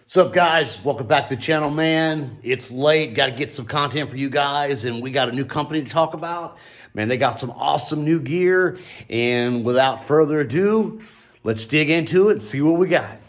What's up, guys? Welcome back to the channel, man. It's late. Got to get some content for you guys, and we got a new company to talk about. Man, they got some awesome new gear, and without further ado, let's dig into it and see what we got.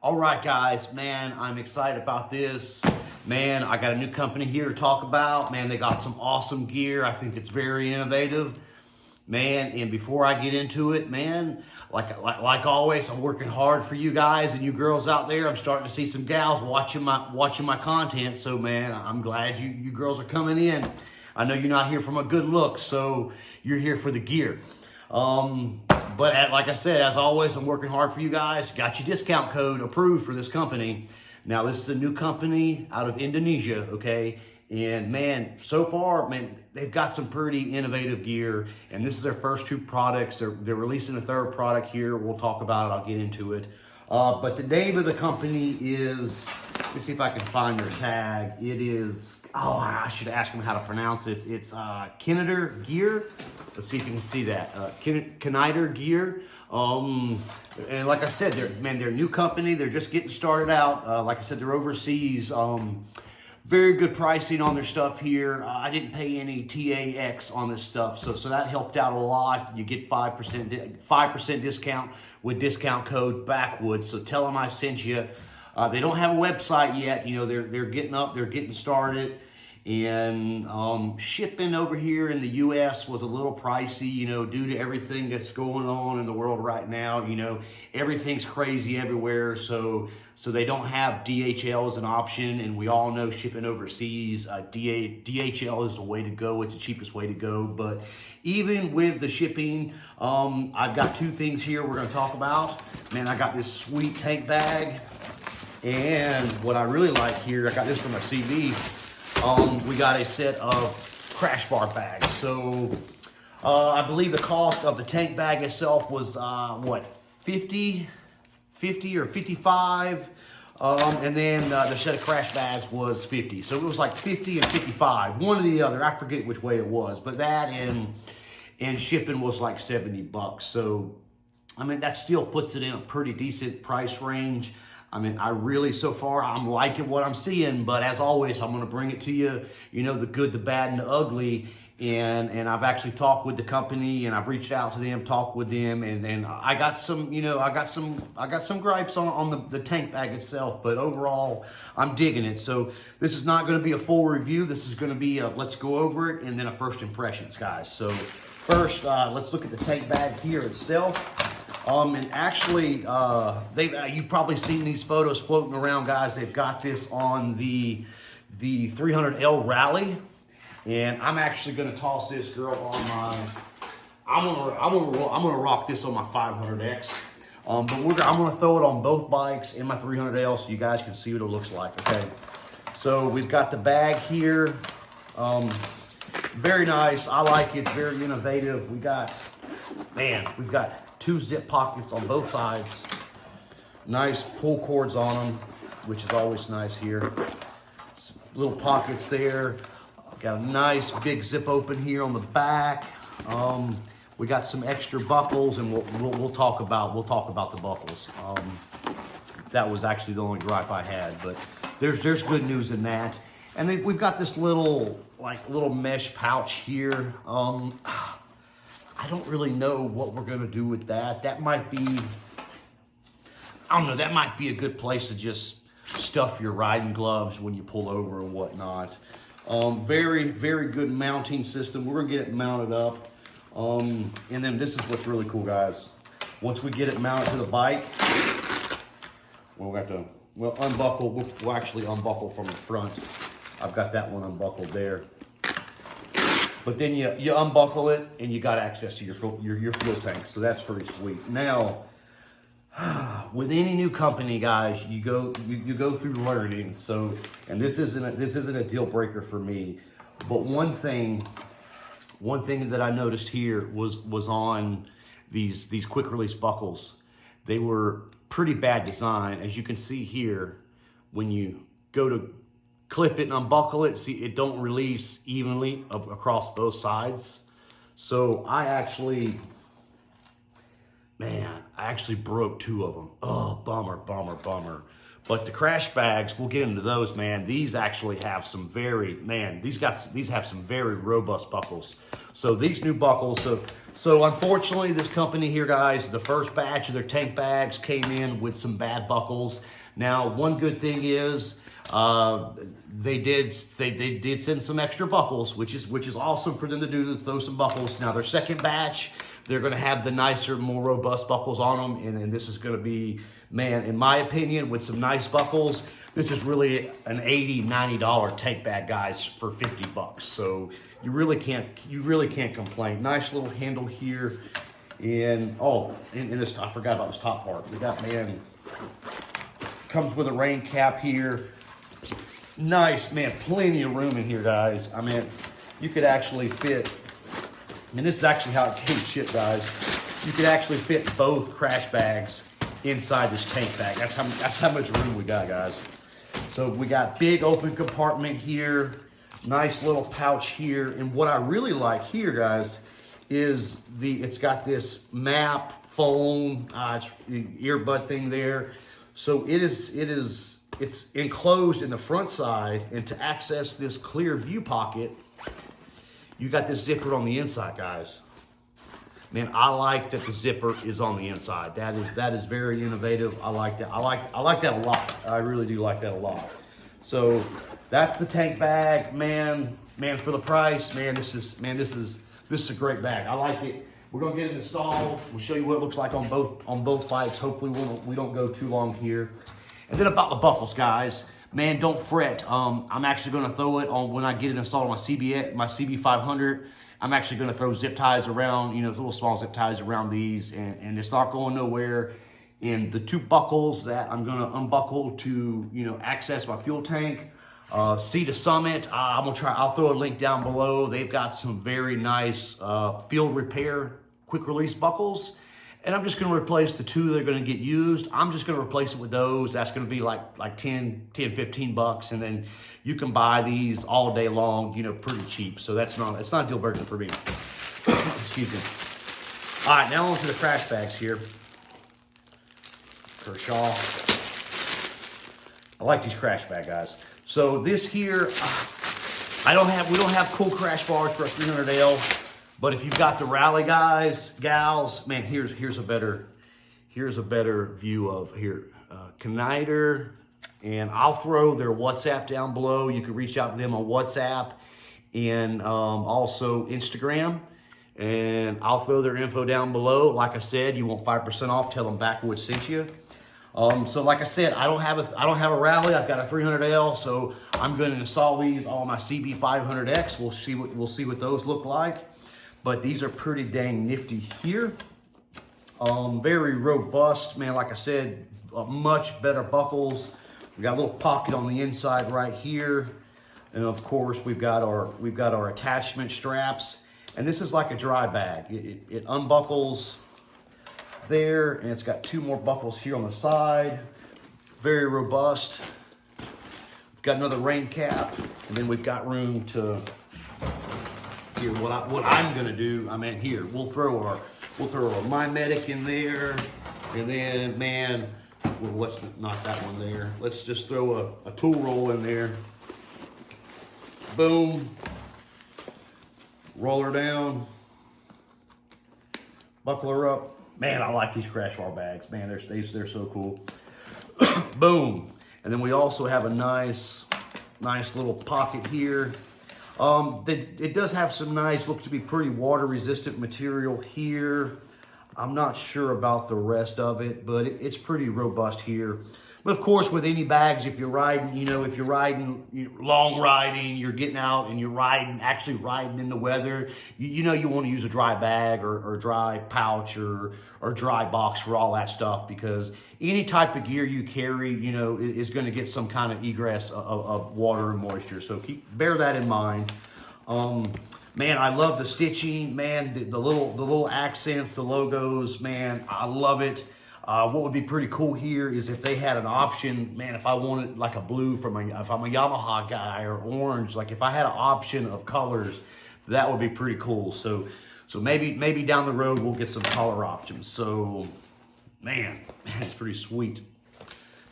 All right, guys, man, I'm excited about this. Man, I got a new company here to talk about. Man, they got some awesome gear. I think it's very innovative. Man, and before I get into it, man, like always, I'm working hard for you guys and you girls out there. I'm starting to see some gals watching my content. So, man, I'm glad you girls are coming in. I know you're not here from a good look, so you're here for the gear. But like I said, as always, I'm working hard for you guys. Got your discount code approved for this company. Now, this is a new company out of Indonesia, okay? And man, so far, man, they've got some pretty innovative gear, and this is their first two products. They're releasing a third product here. We'll talk about it. I'll get into it. But the name of the company is, let's see if I can find their tag. It is, oh, I should ask them how to pronounce it. It's Kenidergear. Let's see if you can see that. Kenidergear. And like I said, they're a new company. They're just getting started out. Like I said, they're overseas. Very good pricing on their stuff here. I didn't pay any TAX on this stuff, so that helped out a lot. You get 5% discount with discount code Backwoods. So tell them I sent you. They don't have a website yet. You know, they're getting started. And shipping over here in the U.S. was a little pricey, you know, due to everything that's going on in the world right now. You know, everything's crazy everywhere, so they don't have DHL as an option. And we all know shipping overseas, DHL is the way to go. It's the cheapest way to go. But even with the shipping, I've got two things here we're going to talk about. Man, I got this sweet tank bag, and what I really like here, I got this from a CV. We got a set of crash bar bags. So I believe the cost of the tank bag itself was what, 50 or 55, and then the set of crash bags was 50. So it was like 50 and 55, one or the other. I forget which way it was, but that and shipping was like $70. So I mean, that still puts it in a pretty decent price range. I mean, so far, I'm liking what I'm seeing, but as always, I'm going to bring it to you, you know, the good, the bad, and the ugly. And I've actually talked with the company, and I've reached out to them, talked with them, and I got some, you know, I got some gripes on the tank bag itself, but overall, I'm digging it. So this is not going to be a full review. This is going to be a let's go over it, and then a first impressions, guys. So first, let's look at the tank bag here itself. And actually, you've probably seen these photos floating around, guys. They've got this on the 300L Rally, and I'm actually going to toss this girl on my. I'm gonna rock this on my 500X. But I'm gonna throw it on both bikes in my 300L so you guys can see what it looks like. Okay. So we've got the bag here. Very nice. I like it. Very innovative. We've got 2 zip pockets on both sides. Nice pull cords on them, which is always nice here. Some little pockets there. Got a nice big zip open here on the back. We got some extra buckles, and we'll talk about the buckles. That was actually the only gripe I had, but there's good news in that. And then we've got this little mesh pouch here. I don't really know what we're going to do with that. That might be, I don't know, that might be a good place to just stuff your riding gloves when you pull over and whatnot. Very, very good mounting system. We're going to get it mounted up. And then this is what's really cool, guys. Once we get it mounted to the bike, we'll unbuckle. We'll actually unbuckle from the front. I've got that one unbuckled there. But then you unbuckle it, and you got access to your fuel tank. So that's pretty sweet. Now, with any new company, guys, you go through learning. So, and this isn't a deal breaker for me. But one thing that I noticed here was on these quick release buckles. They were pretty bad design. As you can see here, when you go to clip it and unbuckle it, see, it don't release evenly across both sides. So I actually man, I actually broke 2 of them. Oh, bummer, bummer, bummer. But the crash bags, we'll get into those, man. These actually have some very, man, these have some very robust buckles. So these new buckles, so unfortunately, this company here, guys, the first batch of their tank bags came in with some bad buckles. Now, one good thing is they did send some extra buckles, which is awesome for them to do, to throw some buckles. Now, their second batch, they're going to have the nicer, more robust buckles on them, and this is going to be, man, in my opinion, with some nice buckles, this is really an $80, $90 tank bag, guys, for 50 bucks. So you really can't complain. Nice little handle here, and in this, I forgot about this top part. We got, man, comes with a rain cap here. Nice, man, plenty of room in here, guys. I mean, you could actually fit, and this is actually how it came shipped, guys. You could actually fit both crash bags inside this tank bag. That's how much room we got, guys. So we got big open compartment here, nice little pouch here, and what I really like here, guys, is it's got this map, phone, earbud thing there. So it's enclosed in the front side, and to access this clear view pocket, you got this zipper on the inside, guys. Man, I like that the zipper is on the inside. That is very innovative. I like that. I like that a lot. I really do like that a lot. So that's the tank bag, man. Man, for the price, man, this is a great bag. I like it. We're gonna get it installed. We'll show you what it looks like on both bikes. Hopefully we don't go too long here. And then about the buckles, guys, man, don't fret. I'm actually gonna throw it on when I get it installed on my CB500. I'm actually gonna throw zip ties around, little small zip ties around these, and it's not going nowhere. And the 2 buckles that I'm gonna unbuckle to, access my fuel tank, Sea to Summit, I'll throw a link down below. They've got some very nice field repair, quick release buckles. And I'm just gonna replace the 2 that are gonna get used. I'm just gonna replace it with those. That's gonna be like 10, 15 bucks. And then you can buy these all day long, pretty cheap. So it's not a deal breaker for me. Excuse me. All right, now on to the crash bags here. Kershaw. I like these crash bag, guys. So this here, we don't have cool crash bars for a 300L. But if you've got the rally guys, gals, man, here's a better view of here. Kenider, and I'll throw their WhatsApp down below. You can reach out to them on WhatsApp and also Instagram. And I'll throw their info down below. Like I said, you want 5% off. Tell them Backwoods sent you. So like I said, I don't have a rally. I've got a 300L, so I'm going to install these on my CB500X. We'll see what those look like. But these are pretty dang nifty here. Very robust, man. Like I said, much better buckles. We got a little pocket on the inside right here, and of course we've got our attachment straps. And this is like a dry bag. It unbuckles there, and it's got 2 more buckles here on the side. Very robust. We've got another rain cap, and then we've got room to. Here, what I'm gonna do, here, we'll throw our My Medic in there, and then, man, well, let's knock that one there. Let's just throw a tool roll in there. Boom. Roll her down. Buckle her up. Man, I like these crash bar bags. Man, they're so cool. Boom. And then we also have a nice little pocket here. It does have some nice, looks to be pretty water resistant material here. I'm not sure about the rest of it, but it's pretty robust here. But of course, with any bags, if you're riding, long riding, you're getting out and you're actually riding in the weather, you want to use a dry bag or dry pouch or dry box for all that stuff, because any type of gear you carry, is going to get some kind of egress of water and moisture. So bear that in mind. Man, I love the stitching, man, the little accents, the logos, man, I love it. What would be pretty cool here is if they had an option, man, if I wanted like a blue if I'm a Yamaha guy, or orange, like if I had an option of colors, that would be pretty cool. So So maybe down the road we'll get some color options. So, man, it's pretty sweet.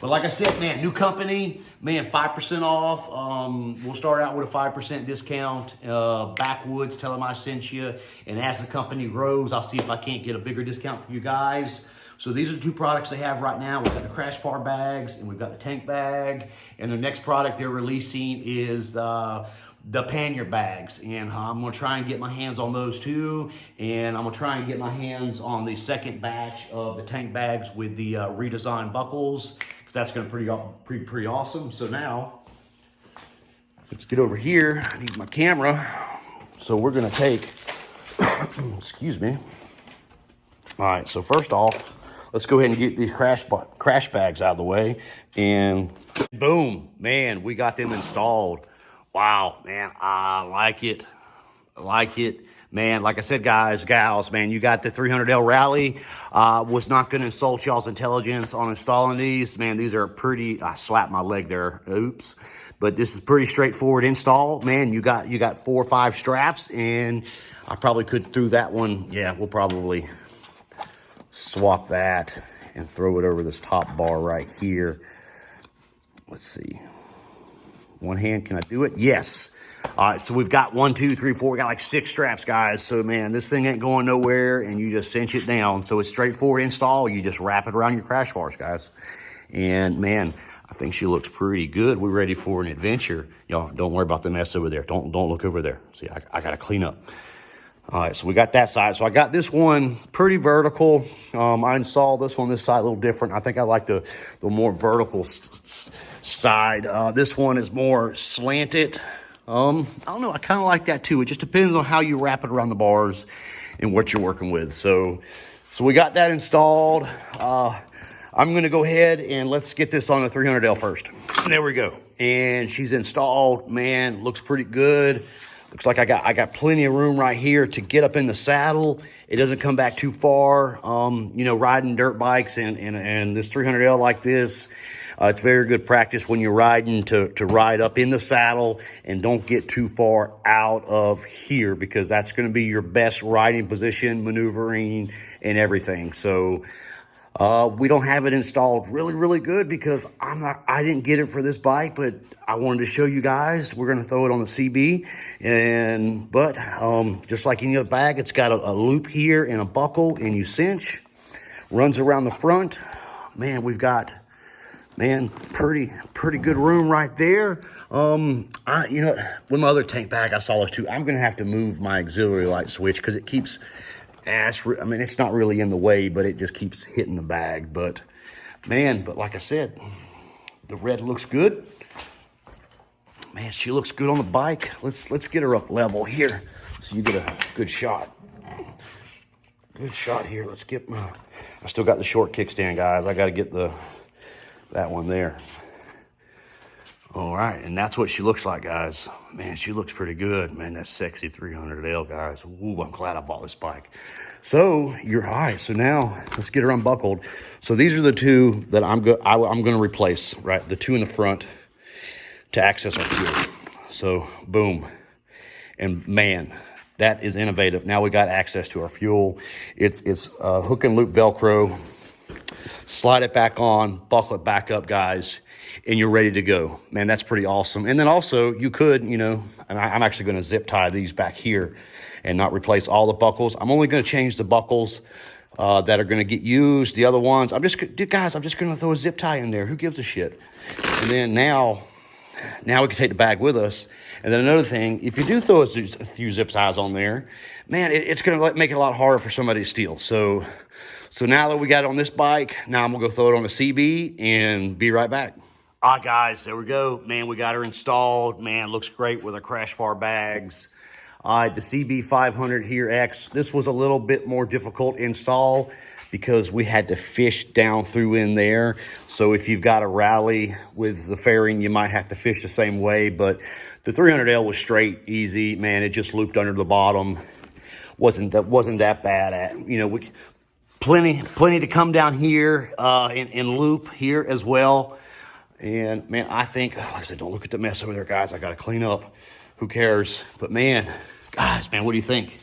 But like I said, man, new company, man, 5% off. We'll start out with a 5% discount. Backwoods, tell them I sent you. And as the company grows, I'll see if I can't get a bigger discount for you guys. So these are the two products they have right now. We've got the crash bar bags and we've got the tank bag. And the next product they're releasing is the pannier bags. And I'm gonna try and get my hands on those too. And I'm gonna try and get my hands on the second batch of the tank bags with the redesigned buckles. That's going to be pretty awesome. So now, let's get over here. I need my camera. So we're going to take, excuse me. All right, so first off, let's go ahead and get these crash bags out of the way. And boom, man, we got them installed. Wow, man, I like it. I like it. Man, like I said, guys, gals, man, you got the 300L Rally. Was not going to insult y'all's intelligence on installing these. Man, these are pretty, I slapped my leg there. Oops. But this is pretty straightforward install. Man, you got 4 or 5 straps, and I probably could through that one. Yeah, we'll probably swap that and throw it over this top bar right here. Let's see. One hand, can I do it? Yes. All right, so we've got 1, 2, 3, 4. We got like 6 straps, guys. So, man, this thing ain't going nowhere, and you just cinch it down. So it's straightforward install. You just wrap it around your crash bars, guys. And, man, I think she looks pretty good. We're ready for an adventure. Y'all, don't worry about the mess over there. Don't look over there. See, I got to clean up. All right, so we got that side. So I got this one pretty vertical. I installed this one, this side a little different. I think I like the more vertical side. This one is more slanted. I don't know. I kind of like that too. It just depends on how you wrap it around the bars and what you're working with. So we got that installed. I'm going to go ahead and let's get this on the 300L first. There we go. And she's installed. Man, looks pretty good. Looks like I got plenty of room right here to get up in the saddle. It doesn't come back too far. You know, riding dirt bikes and this 300L like this, it's very good practice when you're riding to ride up in the saddle and don't get too far out of here, because that's going to be your best riding position, maneuvering, and everything. So we don't have it installed really good because I didn't get it for this bike, but I wanted to show you guys. We're going to throw it on the CB, but just like any other bag, it's got a loop here and a buckle, and you cinch. Runs around the front. Man, we've got pretty good room right there. You know, with my other tank bag, I saw this too. I'm going to have to move my auxiliary light switch because it keeps. I mean, it's not really in the way, but it just keeps hitting the bag. But, man, like I said, the red looks good. Man, she looks good on the bike. Let's get her up level here so you get a good shot. Good shot here. Let's get I still got the short kickstand, guys. I got to get that one there. All right, and that's what she looks like, guys. Man, she looks pretty good. Man, that sexy 300L, guys. Ooh, I'm glad I bought this bike. So you're all right. So now let's get her unbuckled. So these are the two that I'm going to replace, right? The two in the front to access our fuel. So boom, and man, that is innovative. Now we got access to our fuel. It's hook and loop Velcro. Slide it back on, buckle it back up, guys, and you're ready to go. Man, that's pretty awesome. And then also you could, you know, and I'm actually going to zip tie these back here and not replace all the buckles. I'm only going to change the buckles that are going to get used. The other ones, I'm just going to throw a zip tie in there. Who gives a shit? And then now we can take the bag with us. And then another thing, if you do throw a few zip ties on there, man, it's going to make it a lot harder for somebody to steal. So now that we got it on this bike, now I'm going to go throw it on the CB and be right back. All right, guys, there we go. Man, we got her installed. Man, looks great with our crash bar bags. All right, the CB 500 here X. This was a little bit more difficult install because we had to fish down through in there. So if you've got a rally with the fairing, you might have to fish the same way. But the 300L was straight, easy. Man, it just looped under the bottom. Wasn't that bad. Plenty to come down here and loop here as well. And, man, I think, like I said, don't look at the mess over there, guys. I got to clean up. Who cares? But, man, guys, man, what do you think?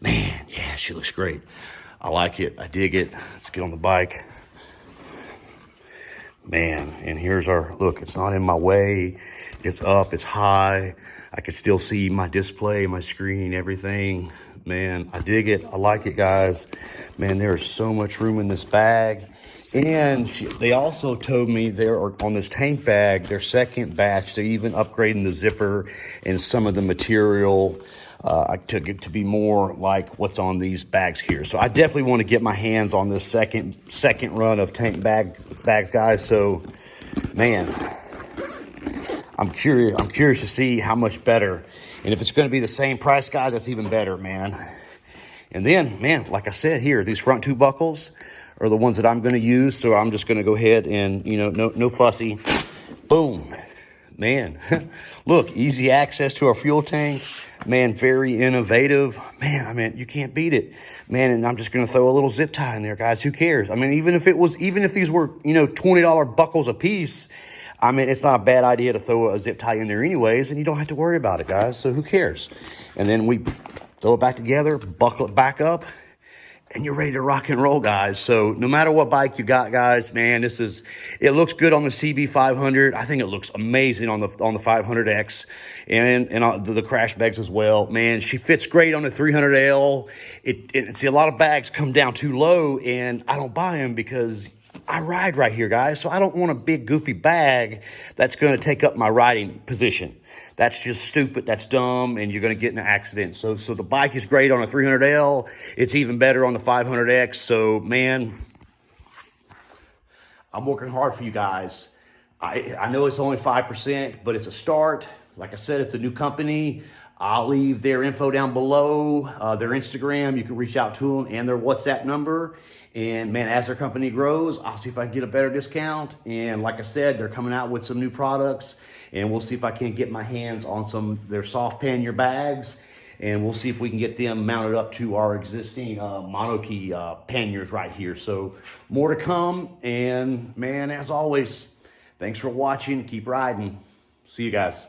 Man, yeah, she looks great. I like it. I dig it. Let's get on the bike. Man, and here's our, look, it's not in my way. It's up, it's high. I can still see my display, my screen, everything. Man, I dig it. I like it, guys. Man, there is so much room in this bag. And they also told me they're on this tank bag, their second batch, they're even upgrading the zipper and some of the material. I took it to be more like what's on these bags here. So I definitely want to get my hands on this second run of tank bags, guys. So, man, I'm curious to see how much better. And if it's going to be the same price, guys, that's even better, man. And then, man, like I said here, these front two buckles are the ones that I'm going to use. So I'm just going to go ahead and, you know, no fussy. Boom. Man, look, easy access to our fuel tank. Man, very innovative. Man, I mean, you can't beat it. Man, and I'm just going to throw a little zip tie in there, guys. Who cares? I mean, even if these were, you know, $20 buckles a piece, I mean, it's not a bad idea to throw a zip tie in there anyways, and you don't have to worry about it, guys. So who cares? And then we throw it back together, buckle it back up, and you're ready to rock and roll, guys. So no matter what bike you got, guys, man, it looks good on the CB500. I think it looks amazing on the 500X and the crash bags as well. Man, she fits great on the 300L. See, a lot of bags come down too low, and I don't buy them because I ride right here, guys. So I don't want a big goofy bag that's going to take up my riding position. That's just stupid. That's dumb, and you're going to get in an accident. So the bike is great on a 300L. It's even better on the 500X. So, man, I'm working hard for you guys. I know it's only 5%, but it's a start. Like I said, it's a new company. I'll leave their info down below, their Instagram. You can reach out to them and their WhatsApp number. And, man, as their company grows, I'll see if I can get a better discount. And like I said, they're coming out with some new products. And we'll see if I can get my hands on their soft pannier bags. And we'll see if we can get them mounted up to our existing monokey panniers right here. So more to come. And, man, as always, thanks for watching. Keep riding. See you guys.